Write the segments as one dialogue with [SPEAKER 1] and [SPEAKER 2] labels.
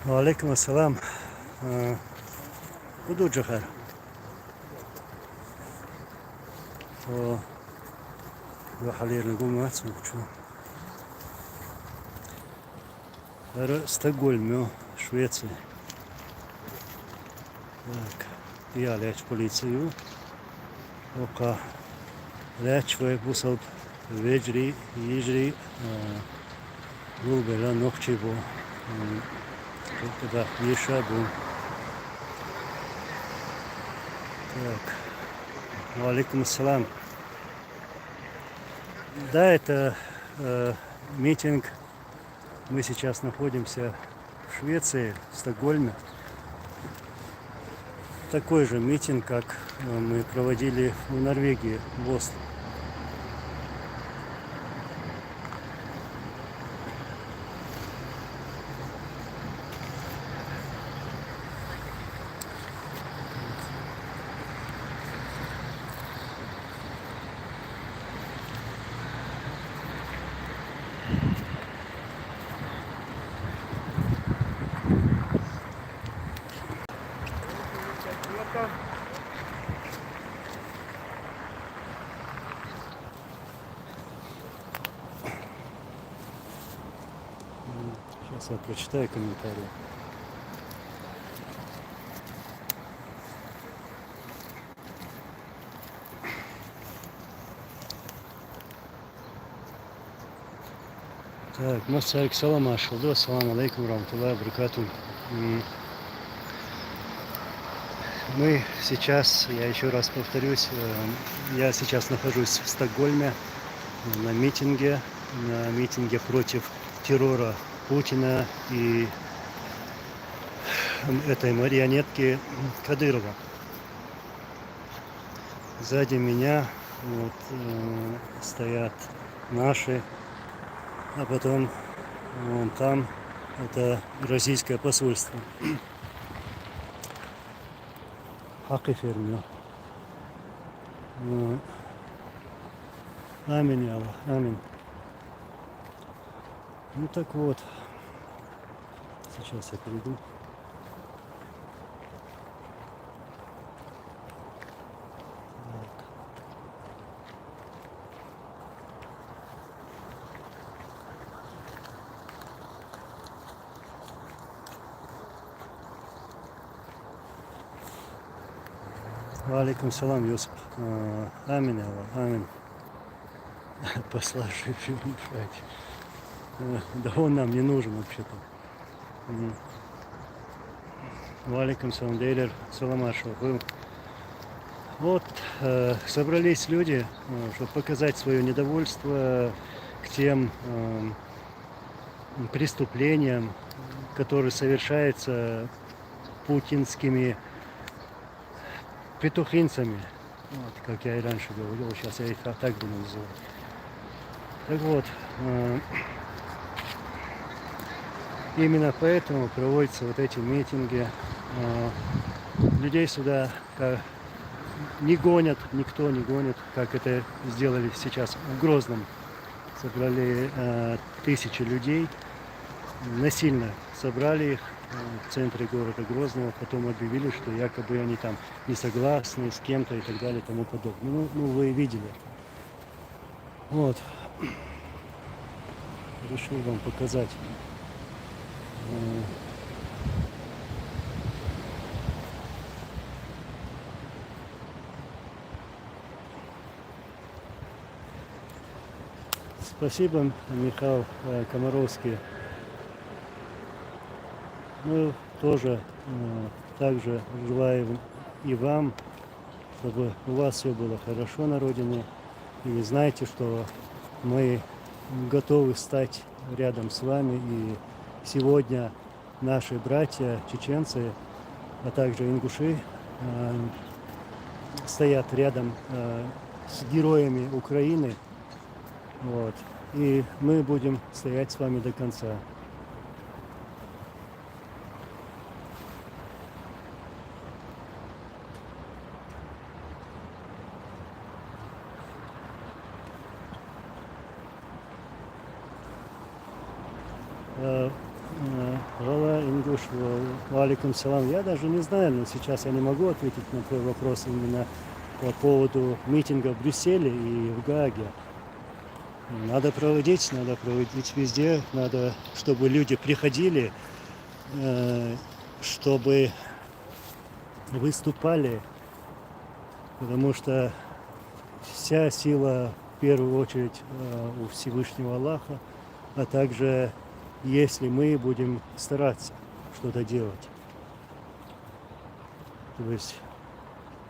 [SPEAKER 1] Алейкум ассалам. Уду Джахар. То وحاليا نقوم شو Стокгольм, Швеция. Так, я лечь полицию. Ока лечь в бусал вечери, ежели глубоко ночи бо. Когда еще был. Так, алейкум ассалам. Да, это митинг. Мы сейчас находимся в Швеции, в Стокгольме. Такой же митинг, как мы проводили в Норвегии, в Осло. Сейчас я прочитаю комментарии. Так, Масарик салам ашалду, ассаламу алейкум, рамтуллахи баракату. Мы сейчас, я еще раз повторюсь, я сейчас нахожусь в Стокгольме на митинге против террора Путина и этой марионетки Кадырова. Сзади меня вот, стоят наши, а потом вон там это российское посольство. Хак и фермер. Аминь, я Аллах, аминь. Ну так вот, сейчас я перейду. Алейкум салам, Юсуп. Аминь, Аллах, аминь. Посла живем, да он нам не нужен вообще-то. Алейкум салам, Дейлер, салам ашалам. Вот собрались люди, чтобы показать свое недовольство к тем преступлениям, которые совершаются путинскими петухинцами. Вот, как я и раньше говорил, сейчас я их так буду называть. Так вот, именно поэтому проводятся вот эти митинги. Людей сюда не гонят, никто не гонит, как это сделали сейчас в Грозном. Собрали тысячи людей, насильно собрали их в центре города Грозного, потом объявили, что якобы они там не согласны с кем-то и так далее и тому подобное. Ну вы видели. Вот. Решил вам показать. Спасибо, Михаил Комаровский. Мы тоже также желаем и вам, чтобы у вас все было хорошо на родине. И вы знаете, что мы готовы стать рядом с вами. И сегодня наши братья, чеченцы, а также ингуши, стоят рядом с героями Украины. Вот. И мы будем стоять с вами до конца. Гала Ингуш, валикум салам. Я даже не знаю, но сейчас я не могу ответить на твой вопрос именно по поводу митинга в Брюсселе и в Гааге. Надо проводить везде, надо, чтобы люди приходили, чтобы выступали, потому что вся сила в первую очередь у Всевышнего Аллаха, а также если мы будем стараться что-то делать. То есть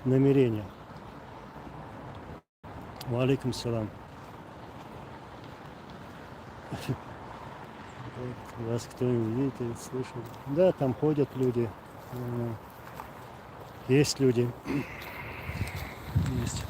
[SPEAKER 1] намерение. Валикум салам. Вас кто-нибудь видит или слышит? Да, там ходят люди. Есть люди. Есть.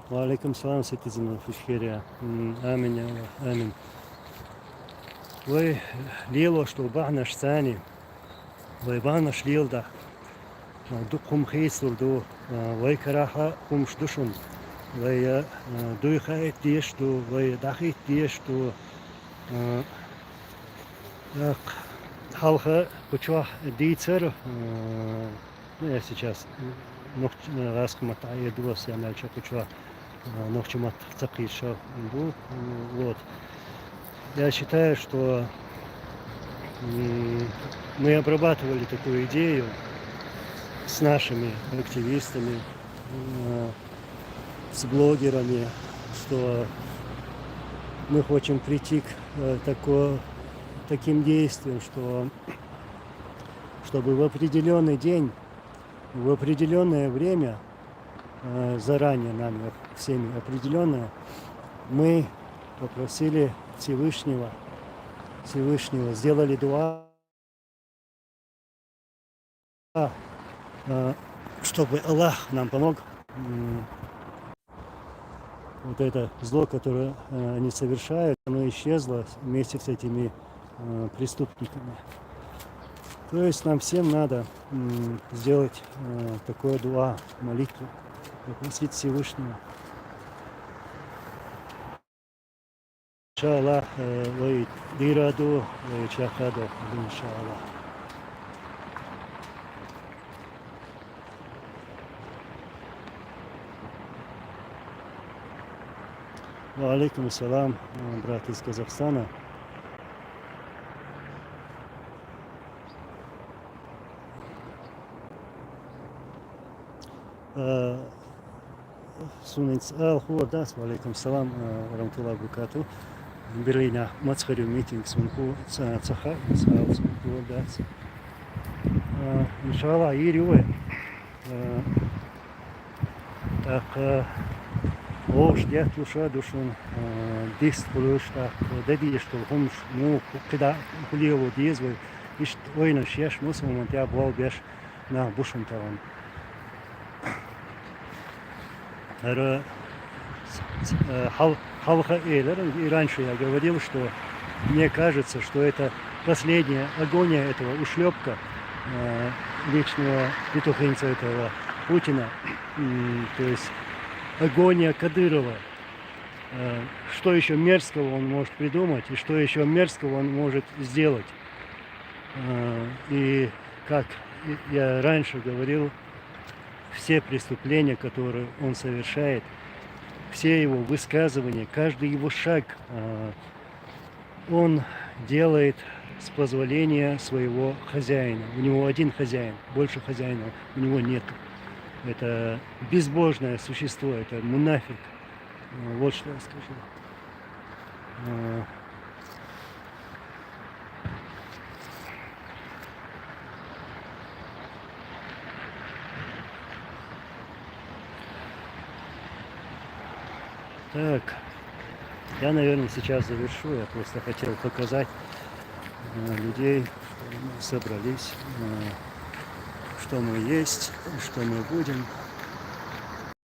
[SPEAKER 1] Валикум салам, citizen of Ишхерия. Аминь, аминь. Вы лило, что бахнаш сани. Вы бахнаш лилда. Дукхум хейсур до. Вы караха хумш душун. Вы дуйхает дешту. Вы дахит дешту. Халха кучва дийцер. Ну, я сейчас раскмат аедулас, я мальчик кучва нохчимат цакиша. Вот. Я считаю, что мы обрабатывали такую идею с нашими активистами, с блогерами, что мы хотим прийти к таким действиям, чтобы в определенный день, в определенное время, заранее нами всеми определенное, мы попросили Всевышнего, сделали дуа, чтобы Аллах нам помог вот это зло, которое они совершают, оно исчезло вместе с этими преступниками. То есть нам всем надо сделать такое дуа, молитву, попросить Всевышнего. Иншаллах, вы дираду, вы чахаду, иншаллах. Алейкум ассалам, брат из Казахстана. Сунец Ал-Хуадас, алейкум салам, рамтулlah букату. Берлина, Мацхарю митинг сунху цаха, Хуадас. Иншаллах, ирюэ. Так, Ош, дят душа душун, дист хулуш, так, дади, что хумш, ну, когда хулиеву диезвы, ишт ойна шеш, мусуман, я был беш на бушун таван. Халха Эйлер, и раньше я говорил, что мне кажется, что это последняя агония этого ушлепка вечного петухинца этого Путина, то есть агония Кадырова. Что еще мерзкого он может придумать и что еще мерзкого он может сделать. И как я раньше говорил, все преступления, которые он совершает, все его высказывания, каждый его шаг, он делает с позволения своего хозяина. У него один хозяин, больше хозяина у него нет. Это безбожное существо, это мунафик. Вот что я скажу. Так, я, наверное, сейчас завершу. Я просто хотел показать людей, что мы собрались, что мы есть, что мы будем,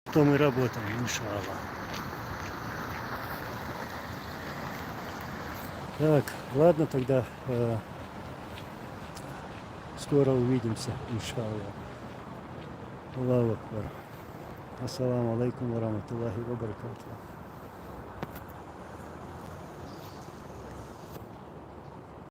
[SPEAKER 1] что мы работаем, иншаллах. Так, ладно тогда. Скоро увидимся, иншаллах. Аллаху Акбар. Ассаламу алейкум ва рахматуллахи ва баракатуху.